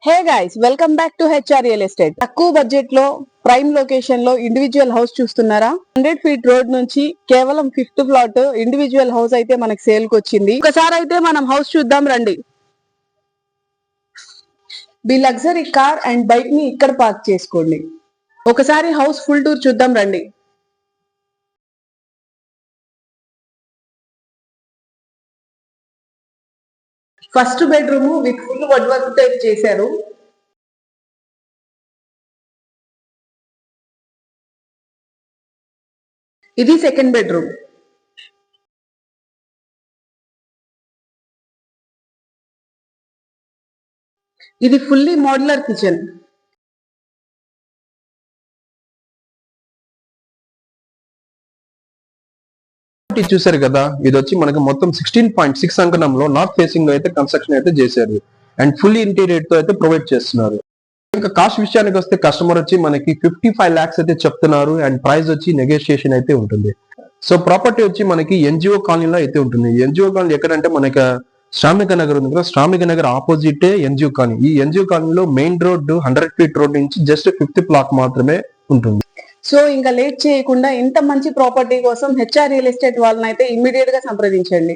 Hey guys, welcome back to HR real estate. తక్కువ budget లో prime location లో individual house చూస్తున్నారా? 100 feet road నుంచి కేవలం 5th ప్లాట్ ఇండివిజువల్ హౌస్ అయితే మనకి సేల్ కి వచ్చింది. ఒకసారి అయితే మనం హౌస్ చూద్దాం రండి. మీ లగ్జరీ కార్ అండ్ బైక్ ని ఇక్కడ పార్క్ చేసుకోండి. ఒకసారి హౌస్ ఫుల్ టూర్ చూద్దాం రండి. First bedroom with full wood work type చేశారు. ఇది సెకండ్ బెడ్రూమ్. ఇది ఫుల్లీ మోడ్యులర్ కిచెన్. చూసారు కదా, ఇది వచ్చి మనకి మొత్తం 16.6 అంకణంలో నార్త్ ఫేసింగ్ లో అయితే కన్స్ట్రక్షన్ అయితే చేశారు అండ్ ఫుల్లీ ఇంటీరియర్ తో అయితే ప్రొవైడ్ చేస్తున్నారు. ఇంకా కాస్ట్ విషయానికి వస్తే కస్టమర్ వచ్చి మనకి 55 lakhs అయితే చెప్తున్నారు అండ్ ప్రైస్ వచ్చి నెగోషియేషన్ అయితే ఉంటుంది. సో ప్రాపర్టీ వచ్చి మనకి ఎన్జిఓ కాలనీలో అయితే ఉంటుంది. ఎన్జిఓ కాలనీ ఎక్కడంటే మనకి శ్రామిక నగర్ ఉంది కదా, శ్రామిక నగర్ ఆపోజిట్ ఎన్జిఓ కాలనీ. ఈ ఎన్జిఓ కాలనీలో మెయిన్ రోడ్ 100 feet రోడ్ నుంచి జస్ట్ 5th ప్లాట్ మాత్రమే ఉంటుంది. సో ఇంకా లేట్ చేయకుండా ఇంత మంచి ప్రాపర్టీ కోసం హెచ్ఆర్ రియల్ ఎస్టేట్ వాళ్ళని అయితే ఇమ్మీడియట్ గా సంప్రదించండి.